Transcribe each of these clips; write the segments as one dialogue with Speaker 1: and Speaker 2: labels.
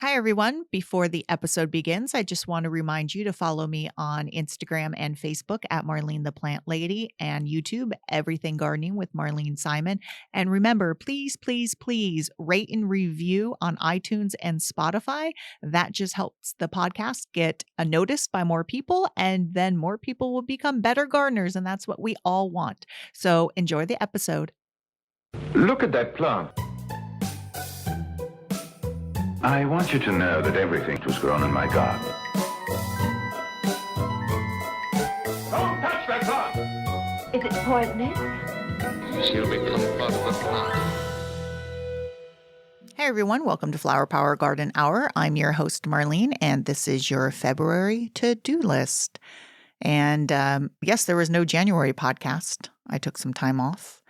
Speaker 1: Hi, everyone. Before the episode begins, I just want to remind you to follow me on Instagram and Facebook at Marlene the Plant Lady and YouTube, Everything Gardening with Marlene Simon. And remember, please, please, please rate and review on iTunes and Spotify. That just helps the podcast get noticed by more people, and then more people will become better gardeners. And that's what we all want. So enjoy the episode.
Speaker 2: Look at that plant. I want you to know that everything was grown in my garden. Don't touch that plant!
Speaker 3: Is it poisonous?
Speaker 2: She'll become part of the plant.
Speaker 1: Hey everyone, welcome to Flower Power Garden Hour. I'm your host Marlene, and this is your February to-do list. And yes, there was no January podcast. I took some time off,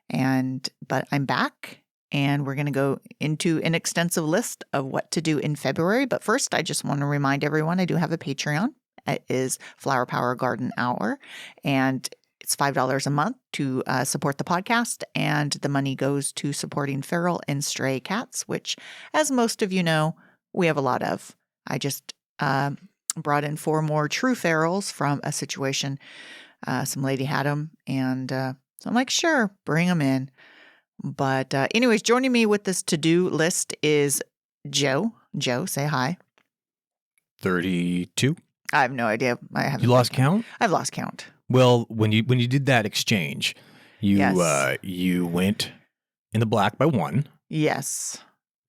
Speaker 1: but I'm back, and we're going to go into an extensive list of what to do in February. But first, I just want to remind everyone I do have a Patreon. It is Flower Power Garden Hour, and it's $5 a month to support the podcast, and the money goes to supporting feral and stray cats, which, as most of you know, we have a lot of. I just brought in 4 more true ferals from a situation. Some lady had them, and so I'm like, sure, bring them in. But anyways, joining me with this to-do list is Joe. Joe, say hi.
Speaker 4: 32?
Speaker 1: I have no idea.
Speaker 4: You lost count?
Speaker 1: I've lost count.
Speaker 4: Well, when you did that exchange, you
Speaker 1: Yes.
Speaker 4: You went in the black by 1.
Speaker 1: Yes.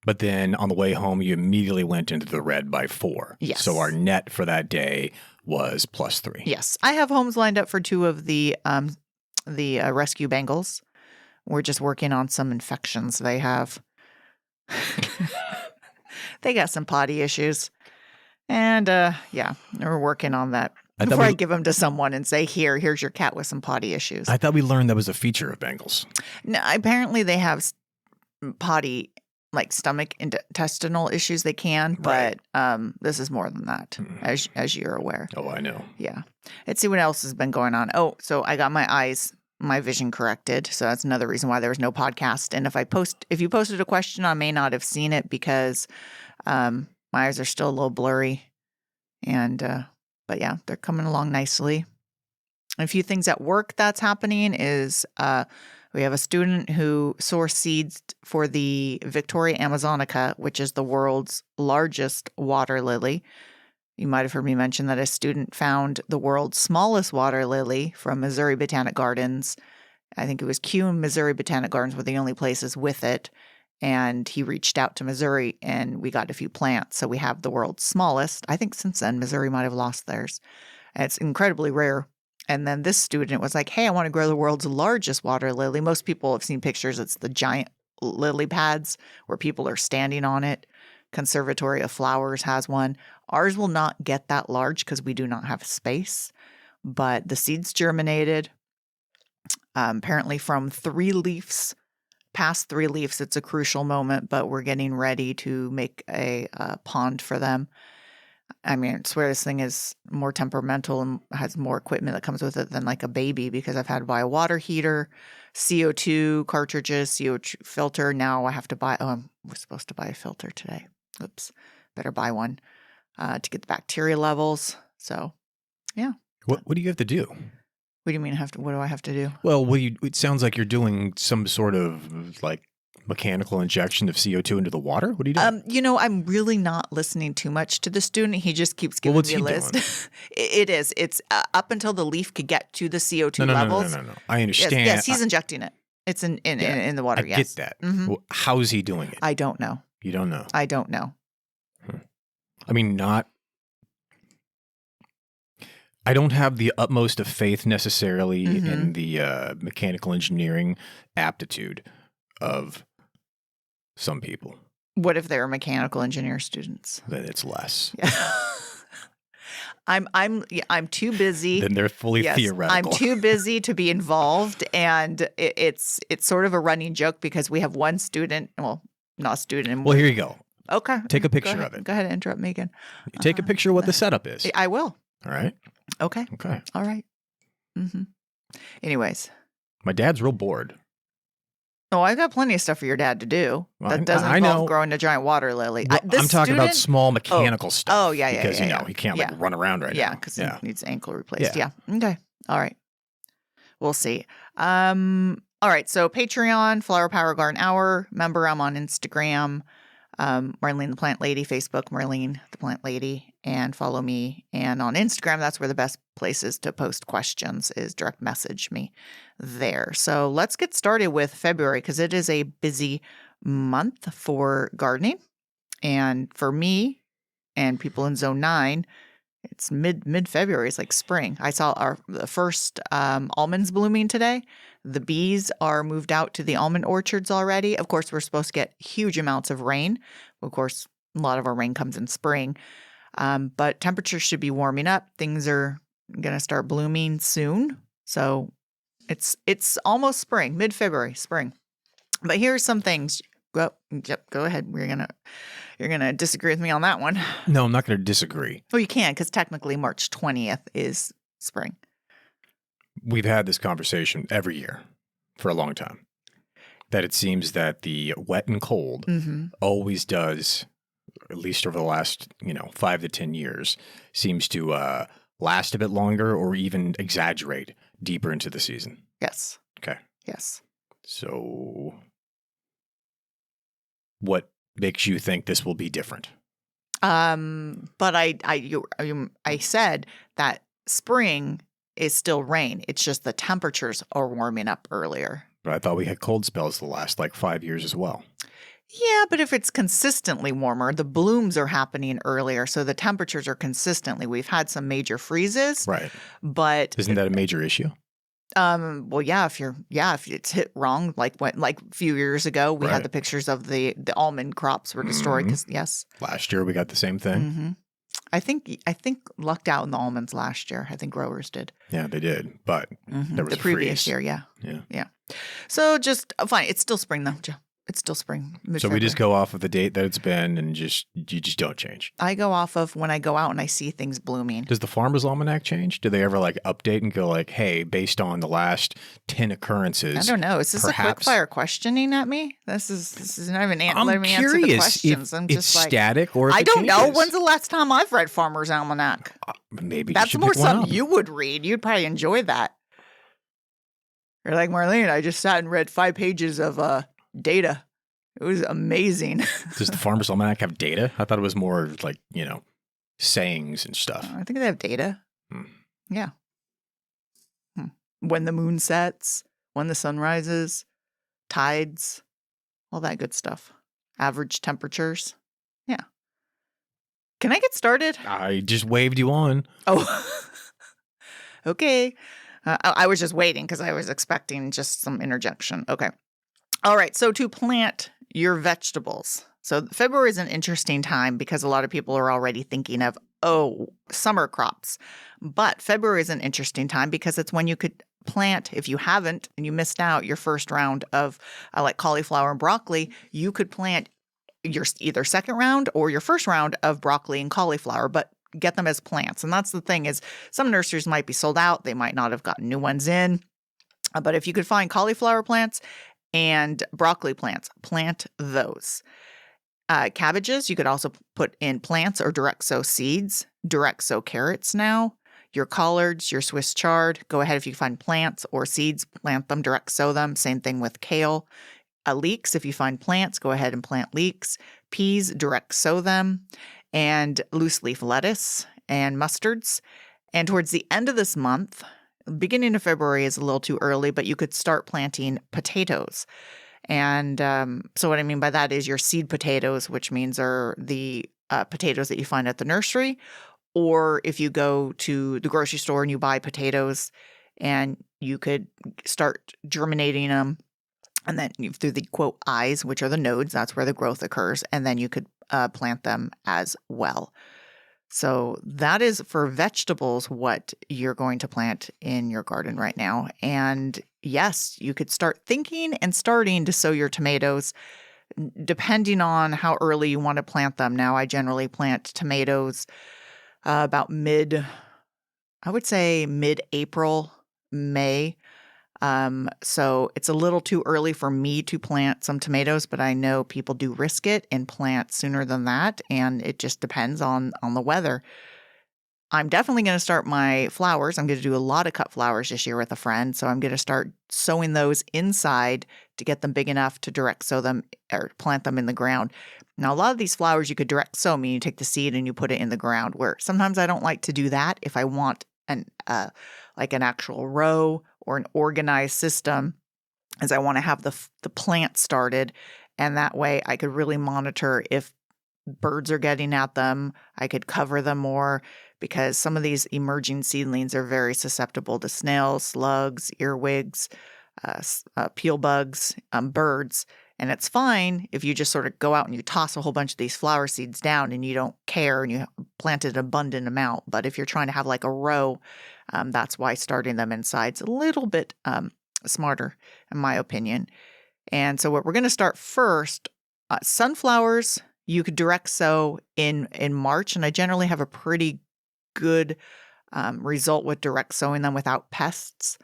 Speaker 4: But then on the way home, you immediately went into the red by 4.
Speaker 1: Yes.
Speaker 4: So our net for that day was +3.
Speaker 1: Yes. I have homes lined up for 2 of the rescue Bengals. We're just working on some infections they have. They got some potty issues. And yeah, we're working on that. Before I give them to someone and say, here's your cat with some potty issues.
Speaker 4: I thought we learned that was a feature of Bengals.
Speaker 1: No, apparently they have potty, like stomach intestinal issues they can,
Speaker 4: Right.
Speaker 1: but this is more than that, as you're aware.
Speaker 4: Oh, I know.
Speaker 1: Yeah. Let's see what else has been going on. Oh, so I got my vision corrected. So that's another reason why there was no podcast. And if you posted a question, I may not have seen it because my eyes are still a little blurry. And but yeah, they're coming along nicely. A few things at work that's happening is we have a student who sourced seeds for the Victoria Amazonica, which is the world's largest water lily. You might have heard me mention that a student found the world's smallest water lily from Missouri Botanic Gardens. I think it was Kew and Missouri Botanic Gardens were the only places with it. And he reached out to Missouri, and we got a few plants. So we have the world's smallest. I think since then, Missouri might have lost theirs. And it's incredibly rare. And then this student was like, hey, I want to grow the world's largest water lily. Most people have seen pictures. It's the giant lily pads where people are standing on it. Conservatory of Flowers has one. Ours will not get that large because we do not have space. But the seeds germinated. Apparently from 3 leaves. Past 3 leaves, it's a crucial moment, but we're getting ready to make a pond for them. I mean, I swear this thing is more temperamental and has more equipment that comes with it than like a baby, because I've had to buy a water heater, CO2 cartridges, CO2 filter. Now I have to buy, we're supposed to buy a filter today. Oops, better buy one to get the bacteria levels. So, yeah.
Speaker 4: What do you have to do?
Speaker 1: What do you mean what do I have to do?
Speaker 4: Well, it sounds like you're doing some sort of like mechanical injection of CO2 into the water. What are you doing?
Speaker 1: I'm really not listening too much to the student. He just keeps giving me a list. It is. It's up until the leaf could get to the CO2 levels.
Speaker 4: No. I understand.
Speaker 1: Yes, he's injecting it. It's in the water.
Speaker 4: I
Speaker 1: Yes.
Speaker 4: get that.
Speaker 1: Mm-hmm.
Speaker 4: Well, how is he doing it?
Speaker 1: I don't know.
Speaker 4: You don't know?
Speaker 1: I don't know.
Speaker 4: I mean, I don't have the utmost of faith necessarily in the mechanical engineering aptitude of some people.
Speaker 1: What if they're mechanical engineer students?
Speaker 4: Then it's less.
Speaker 1: Yeah. I'm too busy.
Speaker 4: Then they're fully theoretical.
Speaker 1: I'm too busy to be involved, and it's sort of a running joke because we have one student. Well, not a student.
Speaker 4: Well, here you go.
Speaker 1: Okay.
Speaker 4: Take a picture of it.
Speaker 1: Go ahead and interrupt me again.
Speaker 4: Take a picture of what the setup is.
Speaker 1: I will.
Speaker 4: All right.
Speaker 1: Okay.
Speaker 4: Okay.
Speaker 1: All right. Anyways.
Speaker 4: My dad's real bored.
Speaker 1: Oh, I got plenty of stuff for your dad to do.
Speaker 4: Well,
Speaker 1: That doesn't
Speaker 4: I
Speaker 1: involve
Speaker 4: know.
Speaker 1: growing a giant water lily.
Speaker 4: Well,
Speaker 1: This
Speaker 4: I'm talking about
Speaker 1: student-
Speaker 4: small mechanical stuff.
Speaker 1: Oh, yeah,
Speaker 4: Because,
Speaker 1: yeah.
Speaker 4: he can't
Speaker 1: Yeah.
Speaker 4: run around right
Speaker 1: Yeah,
Speaker 4: now.
Speaker 1: because he needs ankle replaced.
Speaker 4: Yeah.
Speaker 1: Yeah. Okay. All right. We'll see. All right. So Patreon, Flower Power Garden Hour. Remember, I'm on Instagram, Marlene the Plant Lady, Facebook, Marlene the Plant Lady, and follow me. And on Instagram, that's where the best places to post questions is direct message me there. So let's get started with February because it is a busy month for gardening. And for me and people in Zone 9, it's mid-February. It's like spring. I saw the first almonds blooming today. The bees are moved out to the almond orchards already. Of course, we're supposed to get huge amounts of rain. Of course, a lot of our rain comes in spring. But temperatures should be warming up. Things are going to start blooming soon. So it's almost spring, mid-February, spring. But here's some things. Go ahead. You're gonna disagree with me on that one.
Speaker 4: No, I'm not going to disagree.
Speaker 1: Well, you can because technically March 20th is spring.
Speaker 4: We've had this conversation every year for a long time. That it seems that the wet and cold always does, at least over the last 5 to 10 years, seems to last a bit longer or even exaggerate deeper into the season.
Speaker 1: Yes.
Speaker 4: Okay.
Speaker 1: Yes.
Speaker 4: So, what makes you think this will be different?
Speaker 1: But I said that spring is still rain. It's just the temperatures are warming up earlier.
Speaker 4: But I thought we had cold spells the last 5 years as well.
Speaker 1: Yeah, but if it's consistently warmer, the blooms are happening earlier, so the temperatures are consistently. We've had some major freezes,
Speaker 4: Right.
Speaker 1: but
Speaker 4: Isn't that a major issue?
Speaker 1: Well, yeah, if it's hit wrong, like a few years ago, we
Speaker 4: Right.
Speaker 1: had the pictures of the almond crops were destroyed. Yes.
Speaker 4: Last year we got the same thing.
Speaker 1: Mm-hmm. I think lucked out in the almonds last year. I think growers did.
Speaker 4: Yeah, they did. But there was
Speaker 1: The
Speaker 4: a
Speaker 1: previous
Speaker 4: freeze.
Speaker 1: year, yeah.
Speaker 4: Yeah.
Speaker 1: So just fine. It's still spring though, Joe. It's still spring.
Speaker 4: So we just go off of the date that it's been and you just don't change.
Speaker 1: I go off of when I go out and I see things blooming.
Speaker 4: Does the Farmer's Almanac change? Do they ever update and go hey, based on the last 10 occurrences?
Speaker 1: I don't know. Is this a quick fire questioning at me? This is not even letting me answer the questions. I'm just
Speaker 4: it's static or if
Speaker 1: I
Speaker 4: it
Speaker 1: don't know.
Speaker 4: changes.
Speaker 1: When's the last time I've read Farmer's Almanac?
Speaker 4: Maybe
Speaker 1: That's
Speaker 4: you should
Speaker 1: more
Speaker 4: pick one
Speaker 1: something
Speaker 4: up.
Speaker 1: you would read. You'd probably enjoy that. You're like, Marlene, I just sat and read 5 pages of data. It was amazing.
Speaker 4: Does the Farmer's Almanac have data? I thought it was more sayings and stuff.
Speaker 1: I think they have data.
Speaker 4: Hmm.
Speaker 1: Yeah. When the moon sets, when the sun rises, tides, all that good stuff. Average temperatures. Yeah. Can I get started?
Speaker 4: I just waved you on.
Speaker 1: Oh, okay. I was just waiting because I was expecting just some interjection. Okay. All right. So to plant your vegetables. So February is an interesting time because a lot of people are already thinking of, summer crops. But February is an interesting time because it's when you could plant, if you haven't and you missed out your first round of like cauliflower and broccoli, you could plant your either second round or your first round of broccoli and cauliflower, but get them as plants. And that's the thing is some nurseries might be sold out. They might not have gotten new ones in. But if you could find cauliflower plants and broccoli plants, plant those. Cabbages, you could also put in plants or direct sow seeds, direct sow carrots now. Your collards, your Swiss chard, go ahead if you find plants or seeds, plant them, direct sow them. Same thing with kale. Leeks, if you find plants, go ahead and plant leeks. Peas, direct sow them. And loose leaf lettuce and mustards. And towards the end of this month, beginning of February is a little too early, but you could start planting potatoes. And so what I mean by that is your seed potatoes, which means are the potatoes that you find at the nursery. Or if you go to the grocery store and you buy potatoes and you could start germinating them. And then through the quote eyes, which are the nodes, that's where the growth occurs. And then you could plant them as well. So that is for vegetables what you're going to plant in your garden right now. And yes, you could start thinking and starting to sow your tomatoes depending on how early you want to plant them. Now, I generally plant tomatoes about mid-April, May. So it's a little too early for me to plant some tomatoes, but I know people do risk it and plant sooner than that. And it just depends on the weather. I'm definitely going to start my flowers. I'm going to do a lot of cut flowers this year with a friend. So I'm going to start sowing those inside to get them big enough to direct sow them or plant them in the ground. Now, a lot of these flowers you could direct sow, meaning you take the seed and you put it in the ground, where sometimes I don't like to do that if I want like an actual row or an organized system, as I want to have the plant started. And that way I could really monitor if birds are getting at them. I could cover them more, because some of these emerging seedlings are very susceptible to snails, slugs, earwigs, peel bugs, birds. And it's fine if you just sort of go out and you toss a whole bunch of these flower seeds down and you don't care and you planted an abundant amount. But if you're trying to have like a row, that's why starting them inside is a little bit smarter, in my opinion. And so what we're going to start first, sunflowers, you could direct sow in March. And I generally have a pretty good result with direct sowing them without pests.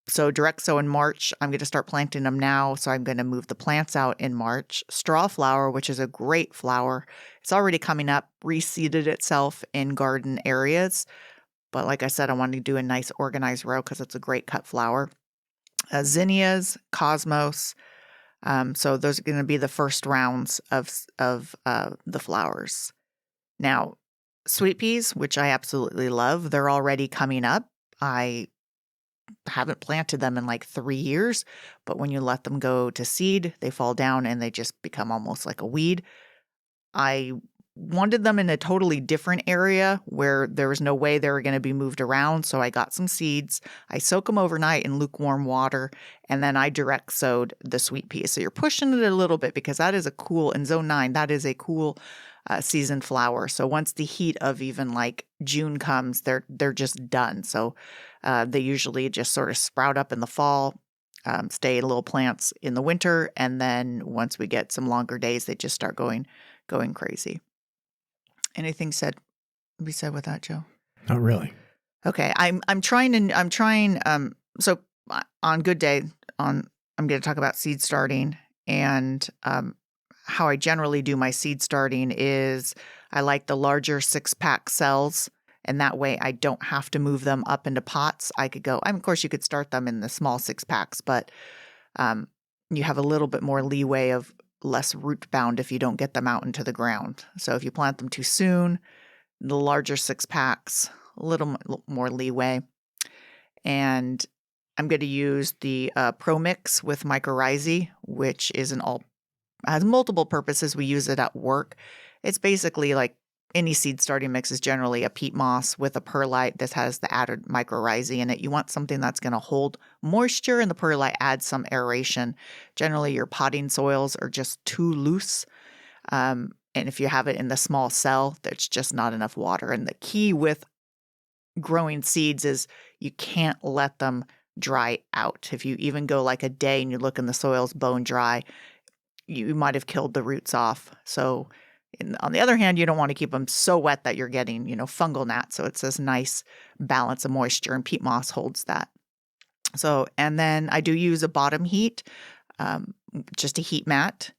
Speaker 1: So direct sow in March. I'm going to start planting them now. So I'm going to move the plants out in March. Strawflower, which is a great flower, it's already coming up, reseeded itself in garden areas. But like I said, I want to do a nice organized row because it's a great cut flower. Zinnias, cosmos. So those are going to be the first rounds of the flowers. Now, sweet peas, which I absolutely love, they're already coming up. I haven't planted them in like 3 years, but when you let them go to seed, they fall down and they just become almost like a weed. I wanted them in a totally different area where there was no way they were going to be moved around. So I got some seeds. I soak them overnight in lukewarm water, and then I direct sowed the sweet peas. So you're pushing it a little bit because that is a cool, in zone 9, that is a cool season flower. So once the heat of even like June comes, they're just done. So they usually just sort of sprout up in the fall, stay little plants in the winter, and then once we get some longer days, they just start going crazy. Anything be said with that, Joe?
Speaker 4: Not really.
Speaker 1: Okay, I'm trying. So on good day, I'm going to talk about seed starting, and how I generally do my seed starting is I like the larger 6-pack cells, and that way I don't have to move them up into pots. I could go. Of course, you could start them in the small 6-packs, but you have a little bit more leeway of less root bound if you don't get them out into the ground. So if you plant them too soon, the larger 6-packs, a little more leeway. And I'm going to use the Pro Mix with mycorrhizae, which is has multiple purposes. We use it at work. It's basically like any seed starting mix is generally a peat moss with a perlite that has the added mycorrhizae in it. You want something that's going to hold moisture, and the perlite adds some aeration. Generally, your potting soils are just too loose. And if you have it in the small cell, there's just not enough water. And the key with growing seeds is you can't let them dry out. If you even go like a day and you look and the soil's bone dry, you might have killed the roots off. So on the other hand, you don't want to keep them so wet that you're getting, fungal gnats. So it's this nice balance of moisture, and peat moss holds that. So, and then I do use a bottom heat, just a heat mat.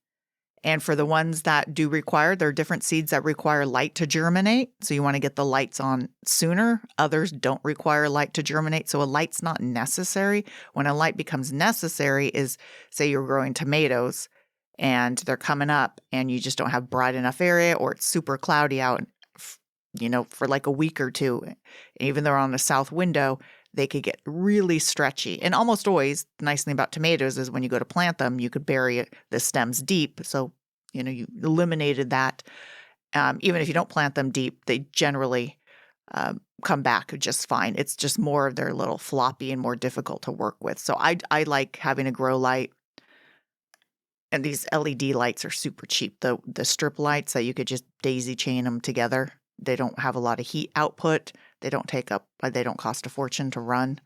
Speaker 1: And for the ones that do require, there are different seeds that require light to germinate. So you want to get the lights on sooner. Others don't require light to germinate. So a light's not necessary. When a light becomes necessary is, say you're growing tomatoes and they're coming up and you just don't have bright enough area, or it's super cloudy out, for like a week or two. Even though they're on the south window, they could get really stretchy. And almost always, the nice thing about tomatoes is when you go to plant them, you could bury the stems deep. So, you eliminated that. Even if you don't plant them deep, they generally come back just fine. It's just more of they're a little floppy and more difficult to work with. So I like having a grow light. And these LED lights are super cheap. The strip lights that you could just daisy chain them together. They don't have a lot of heat output. They don't cost a fortune to run.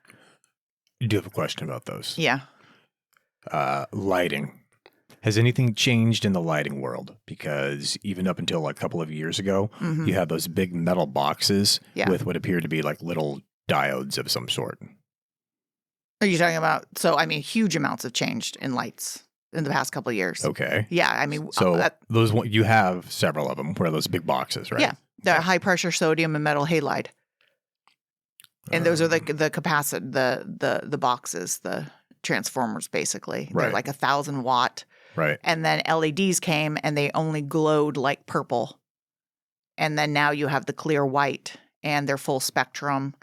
Speaker 4: You do have a question about those.
Speaker 1: Yeah.
Speaker 4: Lighting. Has anything changed in the lighting world? Because even up until a couple of years ago, you had those big metal boxes with what appeared to be like little diodes of some sort.
Speaker 1: Are you talking about? So, I mean, huge amounts have changed in lights in the past couple of years.
Speaker 4: Okay.
Speaker 1: Yeah, I mean,
Speaker 4: So you have several of them. Where those big boxes, right?
Speaker 1: Yeah, the high pressure sodium and metal halide, and those are the capacity, the boxes, the transformers, basically. They're
Speaker 4: Right.
Speaker 1: like 1,000 watt.
Speaker 4: Right.
Speaker 1: And then LEDs came and they only glowed like purple. And then now you have the clear white and they're full spectrum.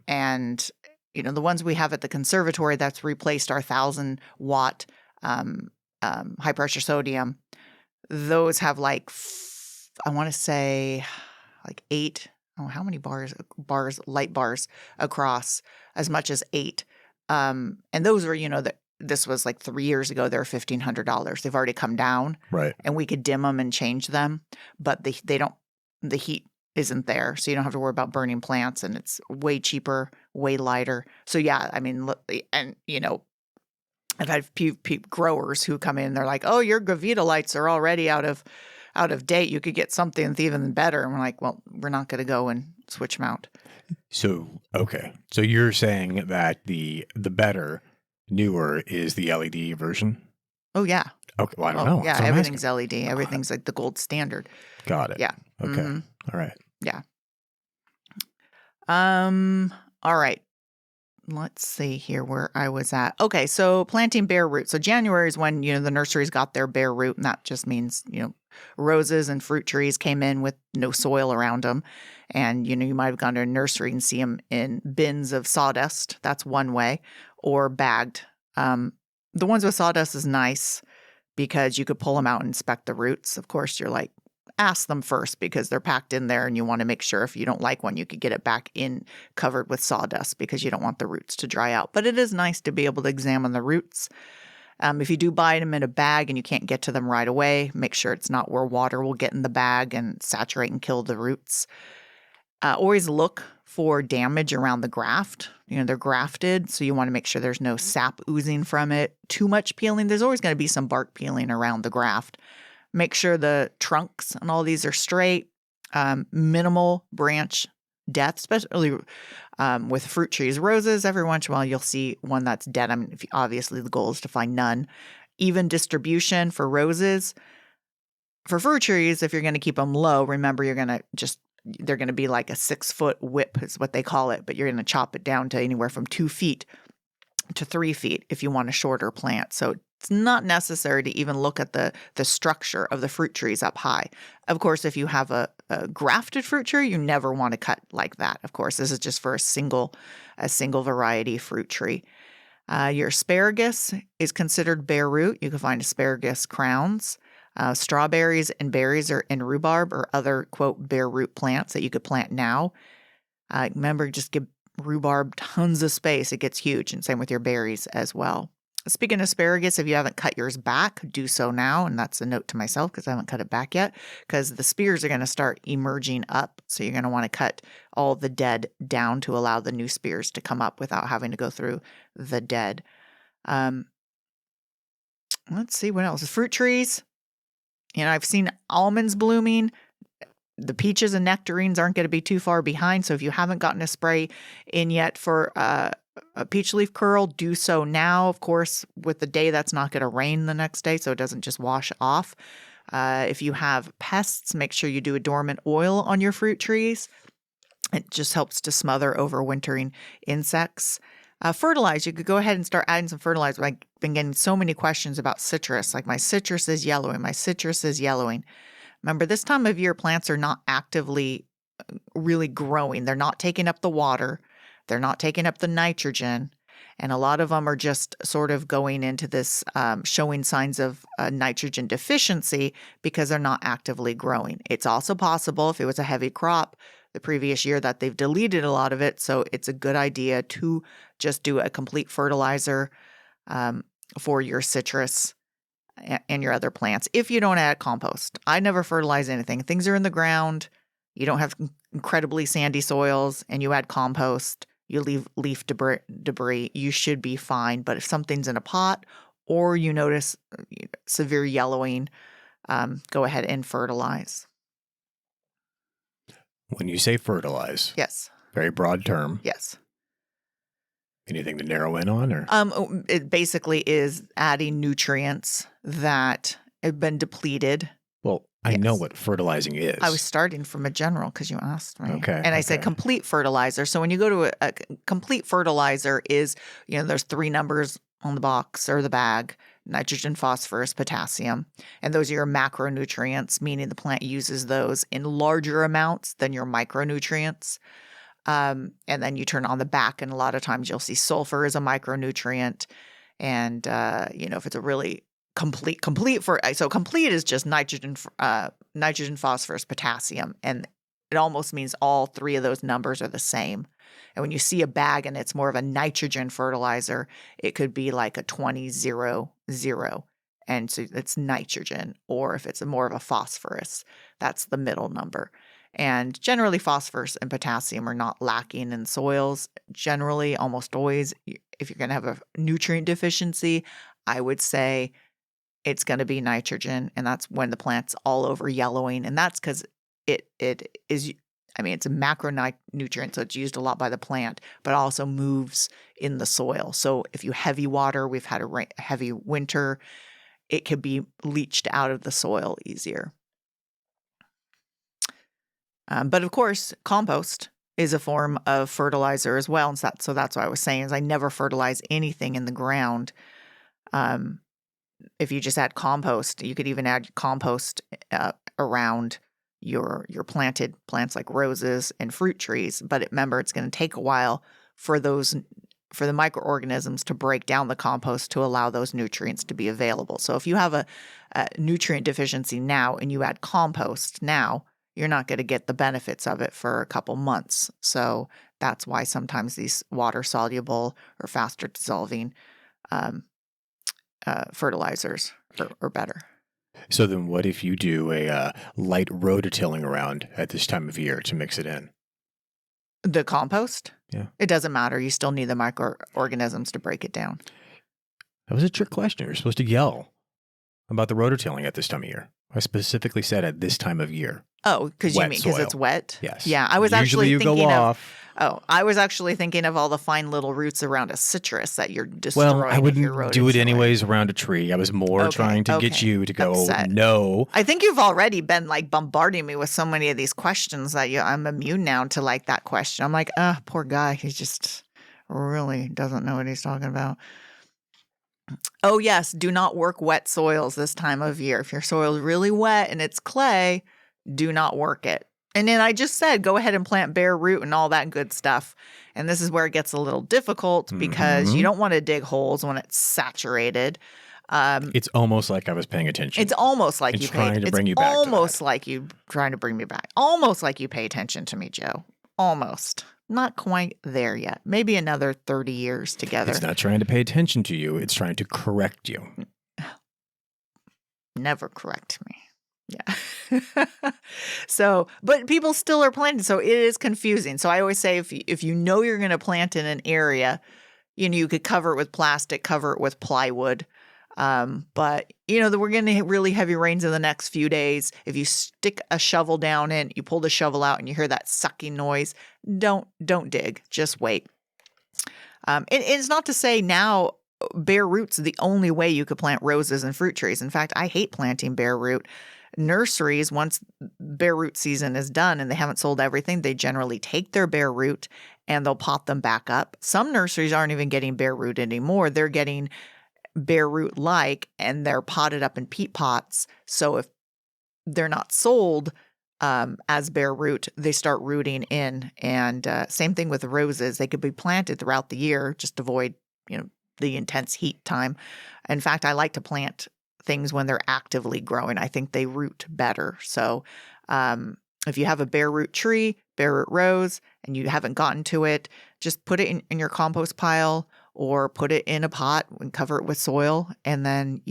Speaker 1: And, the ones we have at the conservatory, that's replaced our 1,000 watt high pressure sodium. Those have I want to say like 8. Oh, how many light bars across? As much as 8. And those were, this was like 3 years ago. They're $1,500. They've already come down,
Speaker 4: right?
Speaker 1: And we could dim them and change them, but the heat isn't there, so you don't have to worry about burning plants, and it's way cheaper, way lighter. So yeah, I mean, and I've had growers who come in. They're like, "Oh, your Gavita lights are already out of date. You could get something even better." And we're like, "Well, we're not going to go and switch them out."
Speaker 4: So okay, so you're saying that the better, newer is the LED version?
Speaker 1: Oh yeah.
Speaker 4: Okay. Well, I don't know.
Speaker 1: Yeah, everything's LED. Everything's like the gold standard.
Speaker 4: Got it.
Speaker 1: Yeah.
Speaker 4: Okay.
Speaker 1: Mm-hmm.
Speaker 4: All right.
Speaker 1: Yeah. All right. Let's see here where I was at. Okay, so planting bare root. So January is when, the nurseries got their bare root, and that just means, roses and fruit trees came in with no soil around them. And, you might have gone to a nursery and see them in bins of sawdust. That's one way, or bagged. The ones with sawdust is nice because you could pull them out and inspect the roots. Of course, you're like, ask them first because they're packed in there, and you want to make sure if you don't like one, you could get it back in covered with sawdust because you don't want the roots to dry out. But it is nice to be able to examine the roots. If you do buy them in a bag and you can't get to them right away, make sure it's not where water will get in the bag and saturate and kill the roots. Always look for damage around the graft. They're grafted, so you want to make sure there's no sap oozing from it. Too much peeling. There's always going to be some bark peeling around the graft. Make sure the trunks and all these are straight. Minimal branch death, especially with fruit trees. Roses, every once in a while you'll see one that's dead. I mean, obviously the goal is to find none. Even distribution for roses. For fruit trees, if you're going to keep them low, remember they're going to be like a 6-foot whip is what they call it, but you're going to chop it down to anywhere from 2 feet to 3 feet if you want a shorter plant. So it's not necessary to even look at the structure of the fruit trees up high. Of course, if you have a grafted fruit tree, you never want to cut like that. Of course, this is just for a single variety fruit tree. Your asparagus is considered bare root. You can find asparagus crowns. Strawberries and berries and rhubarb or other, quote, bare root plants that you could plant now. Remember, just give rhubarb tons of space. It gets huge, and same with your berries as well. Speaking of asparagus, if you haven't cut yours back, do so now. And that's a note to myself because I haven't cut it back yet because the spears are going to start emerging up. So you're going to want to cut all the dead down to allow the new spears to come up without having to go through the dead. Let's see what else. Fruit trees. I've seen almonds blooming. The peaches and nectarines aren't going to be too far behind. So if you haven't gotten a spray in yet for a peach leaf curl, do so now. Of course, with the day, that's not going to rain the next day, so it doesn't just wash off. If you have pests, make sure you do a dormant oil on your fruit trees. It just helps to smother overwintering insects. Fertilize, you could go ahead and start adding some fertilizer. I've been getting so many questions about citrus, like my citrus is yellowing, Remember, this time of year, plants are not actively really growing. They're not taking up the water. They're not taking up the nitrogen. And a lot of them are just sort of going into this showing signs of nitrogen deficiency because they're not actively growing. It's also possible if it was a heavy crop the previous year that they've deleted a lot of it. So it's a good idea to just do a complete fertilizer for your citrus and your other plants if you don't add compost. I never fertilize anything. Things are in the ground. You don't have incredibly sandy soils and you add compost. You leave leaf debris, you should be fine. But if something's in a pot or you notice severe yellowing, go ahead and fertilize.
Speaker 4: When you say fertilize,
Speaker 1: Yes.
Speaker 4: very broad term.
Speaker 1: Yes.
Speaker 4: Anything to narrow in on, or?
Speaker 1: It basically is adding nutrients that have been depleted.
Speaker 4: Well, I know
Speaker 1: Yes.
Speaker 4: what fertilizing is.
Speaker 1: I was starting from a general because you asked me.
Speaker 4: Okay,
Speaker 1: And I said
Speaker 4: okay.
Speaker 1: complete fertilizer. So when you go to a complete fertilizer is, there's 3 numbers on the box or the bag: nitrogen, phosphorus, potassium. And those are your macronutrients, meaning the plant uses those in larger amounts than your micronutrients. And then you turn on the back, and a lot of times you'll see sulfur as a micronutrient. And, if it's a really complete is just nitrogen, phosphorus, potassium. And it almost means all 3 of those numbers are the same. And when you see a bag and it's more of a nitrogen fertilizer, it could be like a 20-0-0. And so it's nitrogen. Or if it's more of a phosphorus, that's the middle number. And generally, phosphorus and potassium are not lacking in soils. Generally, almost always, if you're going to have a nutrient deficiency, I would say it's going to be nitrogen. And that's when the plant's all over yellowing. And that's because it is, it's a macronutrient, so it's used a lot by the plant, but also moves in the soil. So if you heavy water, we've had a heavy winter, it could be leached out of the soil easier. But of course, compost is a form of fertilizer as well. And so that's what I was saying is I never fertilize anything in the ground. If you just add compost, you could even add compost around your planted plants like roses and fruit trees. But remember, it's going to take a while for the microorganisms to break down the compost to allow those nutrients to be available. So if you have a nutrient deficiency now and you add compost now, you're not going to get the benefits of it for a couple months. So that's why sometimes these water-soluble or faster dissolving fertilizers are better.
Speaker 4: So then what if you do a light rototilling around at this time of year to mix it in?
Speaker 1: The compost?
Speaker 4: Yeah.
Speaker 1: It doesn't matter. You still need the microorganisms to break it down.
Speaker 4: That was a trick question. You're supposed to yell about the rototilling at this time of year. I specifically said at this time of year.
Speaker 1: Oh, because you mean because it's wet?
Speaker 4: Yes.
Speaker 1: Yeah, I was
Speaker 4: Usually you
Speaker 1: thinking
Speaker 4: go off.
Speaker 1: I was actually thinking of all the fine little roots around a citrus that you're destroying.
Speaker 4: Well, I wouldn't do it anyways around a tree. I was more trying to get you to go,
Speaker 1: upset.
Speaker 4: No.
Speaker 1: I think you've already been like bombarding me with so many of these questions that I'm immune now to like that question. I'm like, poor guy. He just really doesn't know what he's talking about. Oh, yes. Do not work wet soils this time of year. If your soil is really wet and it's clay, do not work it. And then I just said, go ahead and plant bare root and all that good stuff. And this is where it gets a little difficult because you don't want to dig holes when it's saturated.
Speaker 4: It's almost like I was paying attention.
Speaker 1: It's almost like you
Speaker 4: trying to bring you back.
Speaker 1: Almost like you trying to bring me back. Almost like you pay attention to me, Joe. Almost. Not quite there yet. Maybe another 30 years together.
Speaker 4: It's not trying to pay attention to you. It's trying to correct you.
Speaker 1: Never correct me. Yeah. So, but people still are planting. So it is confusing. So I always say if you know you're going to plant in an area, you could cover it with plastic, cover it with plywood. But we're going to hit really heavy rains in the next few days. If you stick a shovel down in, you pull the shovel out and you hear that sucking noise, don't dig. Just wait. It's not to say now bare root's the only way you could plant roses and fruit trees. In fact, I hate planting bare root. Nurseries, once bare root season is done and they haven't sold everything, they generally take their bare root and they'll pot them back up. Some nurseries aren't even getting bare root anymore. They're getting bare root and they're potted up in peat pots. So if they're not sold as bare root, they start rooting in. And same thing with roses. They could be planted throughout the year, just avoid, the intense heat time. In fact, I like to plant things when they're actively growing. I think they root better. So if you have a bare root tree, bare root rose, and you haven't gotten to it, just put it in your compost pile or put it in a pot and cover it with soil and then,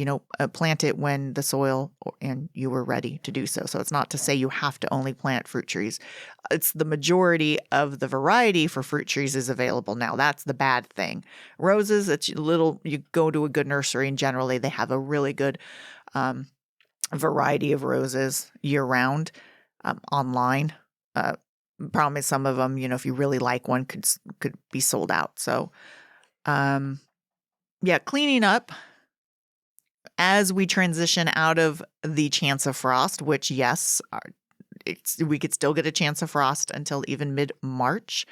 Speaker 1: plant it when the soil and you were ready to do so. So it's not to say you have to only plant fruit trees. It's the majority of the variety for fruit trees is available now. That's the bad thing. Roses, you go to a good nursery and generally they have a really good variety of roses year round online. Problem is some of them, if you really like one, could be sold out. So Yeah, cleaning up as we transition out of the chance of frost, which, yes, we could still get a chance of frost until even mid-March.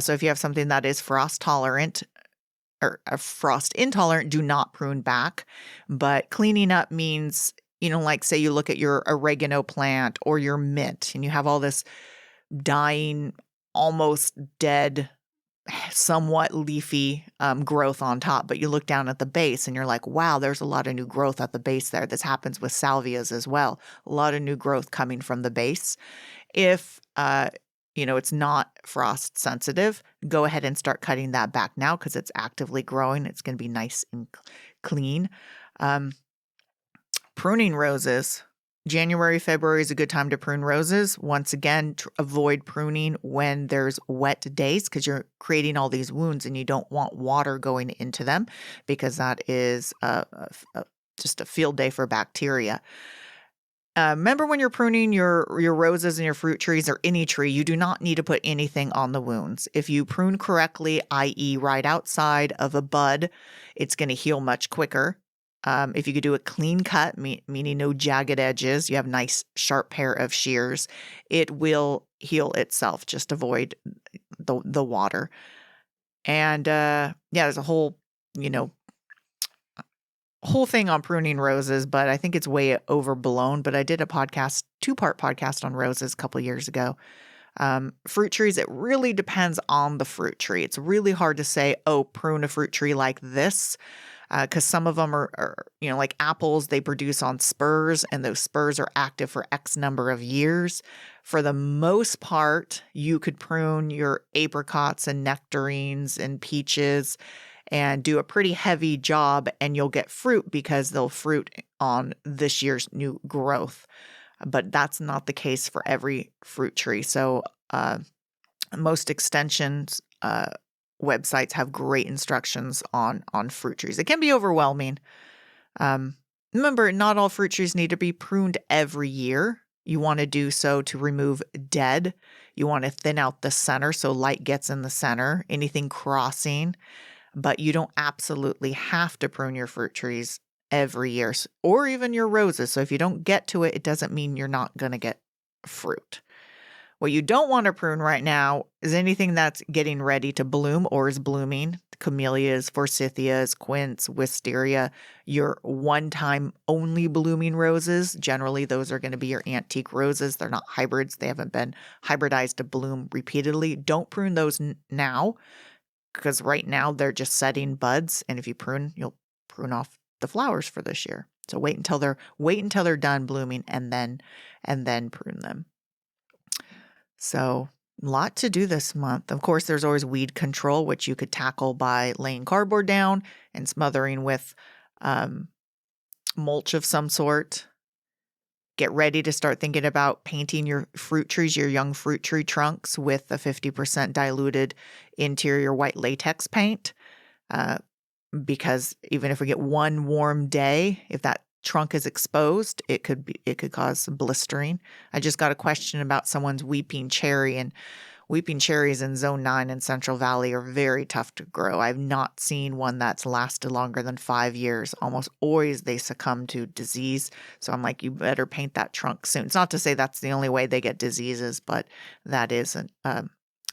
Speaker 1: So if you have something that is frost tolerant or frost intolerant, do not prune back. But cleaning up means, like say you look at your oregano plant or your mint and you have all this dying, almost dead, somewhat leafy growth on top, but you look down at the base and you're like, wow, there's a lot of new growth at the base there. This happens with salvias as well. A lot of new growth coming from the base. If it's not frost sensitive, go ahead and start cutting that back now because it's actively growing. It's going to be nice and clean. Pruning roses. January, February is a good time to prune roses. Once again, avoid pruning when there's wet days because you're creating all these wounds and you don't want water going into them because that is just a field day for bacteria. Remember when you're pruning your roses and your fruit trees or any tree, you do not need to put anything on the wounds. If you prune correctly, i.e. right outside of a bud, it's going to heal much quicker. If you could do a clean cut, meaning no jagged edges, you have nice sharp pair of shears, it will heal itself. Just avoid the water. And there's a whole thing on pruning roses, but I think it's way overblown. But I did a two-part podcast on roses a couple years ago. Fruit trees, it really depends on the fruit tree. It's really hard to say, prune a fruit tree like this. Because some of them are, like apples, they produce on spurs, and those spurs are active for X number of years. For the most part, you could prune your apricots and nectarines and peaches and do a pretty heavy job, and you'll get fruit because they'll fruit on this year's new growth. But that's not the case for every fruit tree. So most extensions websites have great instructions on fruit trees. It can be overwhelming. Remember, not all fruit trees need to be pruned every year. You want to do so to remove dead. You want to thin out the center so light gets in the center, anything crossing. But you don't absolutely have to prune your fruit trees every year or even your roses. So if you don't get to it, it doesn't mean you're not going to get fruit. What you don't want to prune right now is anything that's getting ready to bloom or is blooming. Camellias, forsythias, quince, wisteria, your one-time only blooming roses. Generally, those are going to be your antique roses. They're not hybrids. They haven't been hybridized to bloom repeatedly. Don't prune those now because right now they're just setting buds. And if you prune, you'll prune off the flowers for this year. So wait until they're done blooming and then prune them. So a lot to do this month. Of course, there's always weed control, which you could tackle by laying cardboard down and smothering with mulch of some sort. Get ready to start thinking about painting your fruit trees, your young fruit tree trunks with a 50% diluted interior white latex paint. Because even if we get one warm day, if that trunk is exposed, it could cause blistering. I just got a question about someone's weeping cherry, and weeping cherries in Zone 9 in Central Valley are very tough to grow. I've not seen one that's lasted longer than 5 years. Almost always they succumb to disease. So I'm like, you better paint that trunk soon. It's not to say that's the only way they get diseases, but that is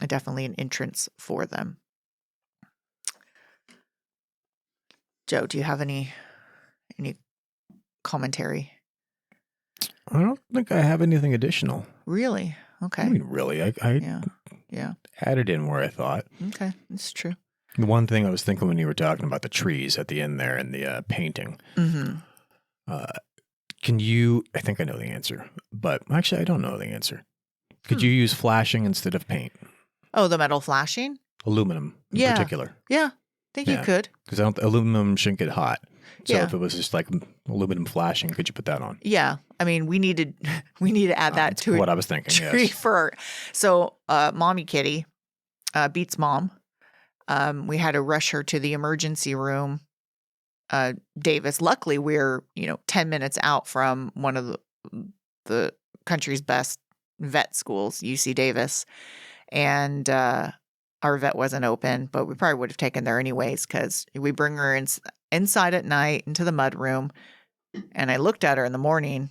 Speaker 1: definitely an entrance for them. Joe, do you have any commentary?
Speaker 4: I don't think I have anything additional.
Speaker 1: Really? Okay.
Speaker 4: I mean, really, I added in where I thought.
Speaker 1: Okay, that's true.
Speaker 4: The one thing I was thinking when you were talking about the trees at the end there and the painting.
Speaker 1: Mm-hmm.
Speaker 4: I think I know the answer, but actually I don't know the answer. Could you use flashing instead of paint?
Speaker 1: Oh, the metal flashing?
Speaker 4: Aluminum in particular.
Speaker 1: Yeah, I think you could.
Speaker 4: Because aluminum shouldn't get hot. So
Speaker 1: Yeah.
Speaker 4: if it was just like aluminum flashing, could you put that on?
Speaker 1: Yeah, I mean, we need to add that to
Speaker 4: what I was thinking.
Speaker 1: tree
Speaker 4: Yes.
Speaker 1: for. So, Mommy Kitty, Beats mom, we had to rush her to the emergency room. Davis, luckily, we're 10 minutes out from one of the country's best vet schools, UC Davis, and our vet wasn't open, but we probably would have taken there anyways because we bring her inside at night into the mud room. And I looked at her in the morning.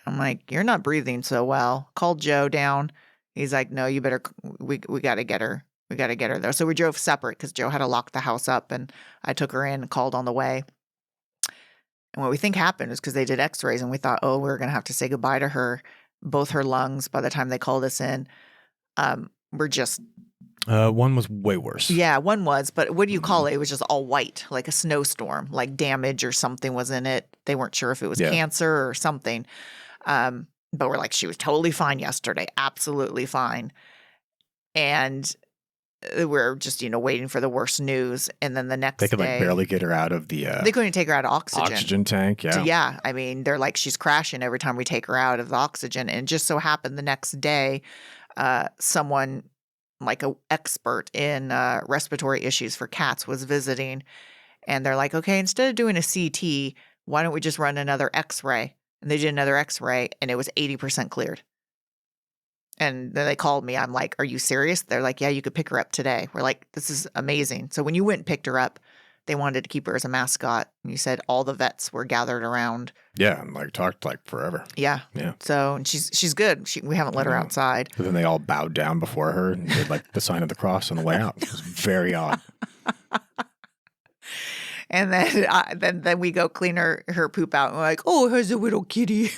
Speaker 1: I'm like, you're not breathing so well. Called Joe down. He's like, no, you better, we got to get her. We got to get her there. So we drove separate because Joe had to lock the house up, and I took her in and called on the way. And what we think happened is because they did x-rays and we thought, oh, we're going to have to say goodbye to her. Both her lungs, by the time they called us in, were just.
Speaker 4: One was way worse.
Speaker 1: Yeah, one was. But what do you call it? It was just all white, like a snowstorm, like damage or something was in it. They weren't sure if it was cancer or something. But we're like, she was totally fine yesterday. Absolutely fine. And we're just, waiting for the worst news. And then the next day.
Speaker 4: They could barely get her out of the.
Speaker 1: They couldn't take her out of
Speaker 4: oxygen tank. Yeah.
Speaker 1: So, yeah. I mean, they're like, she's crashing every time we take her out of the oxygen. And it just so happened the next day, someone like an expert in respiratory issues for cats was visiting. And they're like, okay, instead of doing a CT, why don't we just run another x-ray? And they did another x-ray and it was 80% cleared. And then they called me. I'm like, are you serious? They're like, yeah, you could pick her up today. We're like, this is amazing. So when you went and picked her up, they wanted to keep her as a mascot. And you said all the vets were gathered around.
Speaker 4: Yeah, and talked forever.
Speaker 1: Yeah.
Speaker 4: Yeah.
Speaker 1: So and she's good. We haven't let her outside.
Speaker 4: But then they all bowed down before her and did the sign of the cross on the way out. It was very odd.
Speaker 1: And then we go clean her poop out. And we're like, oh, here's a little kitty.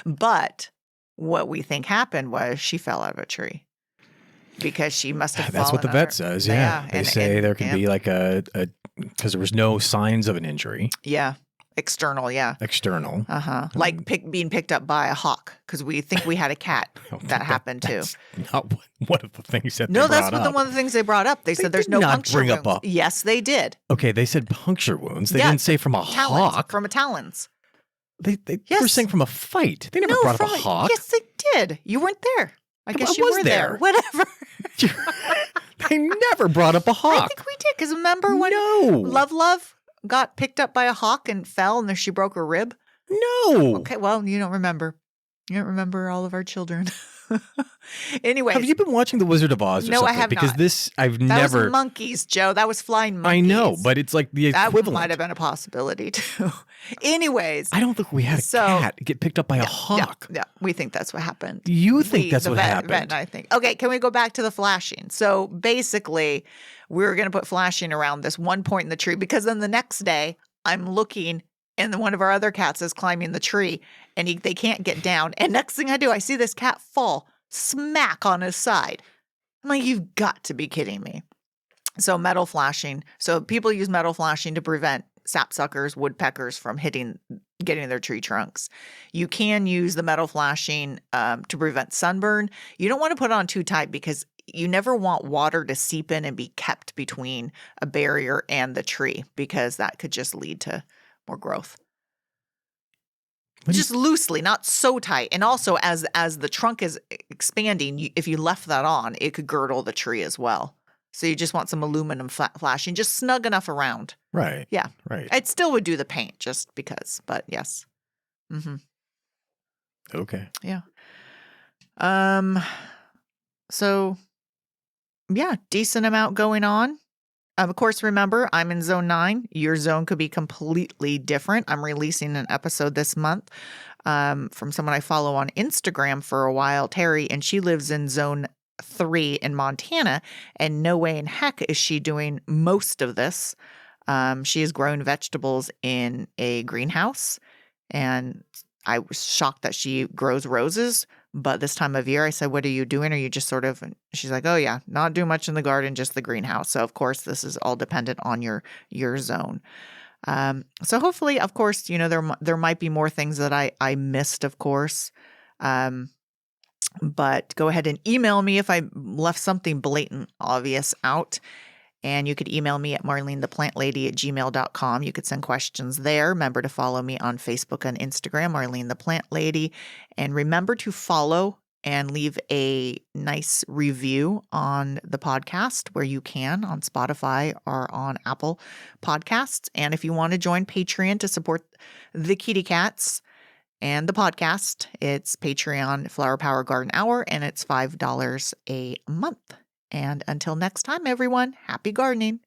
Speaker 1: But what we think happened was she fell out of a tree because she must have fallen.
Speaker 4: That's what the vet says. Yeah. They say there could be because there was no signs of an injury.
Speaker 1: Yeah. External. Yeah.
Speaker 4: External.
Speaker 1: Like being picked up by a hawk because we think we had a cat that happened too.
Speaker 4: That's not one of the things that
Speaker 1: No,
Speaker 4: they brought
Speaker 1: that's
Speaker 4: up.
Speaker 1: one of the things they brought up. They said there's no puncture wounds. Yes, they did.
Speaker 4: Okay, they said puncture wounds. They didn't say from a hawk.
Speaker 1: From a talons.
Speaker 4: They were saying from a fight. They never brought up a hawk.
Speaker 1: Yes, they did. You weren't there. I guess you were there. Whatever.
Speaker 4: They never brought up a hawk.
Speaker 1: I think we did because remember when Love got picked up by a hawk and fell and then she broke her rib?
Speaker 4: No.
Speaker 1: Okay, well, you don't remember. You don't remember all of our children. Anyway.
Speaker 4: Have you been watching The Wizard of Oz or something?
Speaker 1: No, I have
Speaker 4: because
Speaker 1: not.
Speaker 4: That
Speaker 1: was monkeys, Joe. That was flying monkeys.
Speaker 4: I know, but it's like the equivalent.
Speaker 1: That might have been a possibility, too. Anyways.
Speaker 4: I don't think we had a cat get picked up by a hawk.
Speaker 1: Yeah, we think that's what happened.
Speaker 4: You think that's what happened?
Speaker 1: Vet and I think. Okay, can we go back to the flashing? So basically, we were going to put flashing around this one point in the tree because then the next day, I'm looking and then one of our other cats is climbing the tree and they can't get down. And next thing I do, I see this cat fall smack on his side. I'm like, you've got to be kidding me. So metal flashing. So people use metal flashing to prevent sapsuckers, woodpeckers from getting their tree trunks. You can use the metal flashing to prevent sunburn. You don't want to put it on too tight because you never want water to seep in and be kept between a barrier and the tree because that could just lead to more growth. Just loosely, not so tight. And also as the trunk is expanding, if you left that on, it could girdle the tree as well. So you just want some aluminum flashing, just snug enough around.
Speaker 4: Right.
Speaker 1: Yeah.
Speaker 4: Right.
Speaker 1: It still would do the paint just because, but yes. Mm-hmm.
Speaker 4: Okay.
Speaker 1: Yeah. So yeah, decent amount going on. Of course, remember, I'm in zone 9. Your zone could be completely different. I'm releasing an episode this month from someone I follow on Instagram for a while, Terry, and she lives in zone 3 in Montana, and no way in heck is she doing most of this. She has grown vegetables in a greenhouse, and I was shocked that she grows roses. But this time of year, I said, what are you doing? Are you just sort of, she's like, oh yeah, not doing much in the garden, just the greenhouse. So of course, this is all dependent on your zone. So hopefully, of course, there might be more things that I missed, of course. But go ahead and email me if I left something blatant obvious out. And you could email me at marlenetheplantlady@gmail.com. You could send questions there. Remember to follow me on Facebook and Instagram, Marlene the Plant Lady. And remember to follow and leave a nice review on the podcast where you can on Spotify or on Apple Podcasts. And if you want to join Patreon to support the kitty cats and the podcast, it's Patreon Flower Power Garden Hour, and it's $5 a month. And until next time, everyone, happy gardening.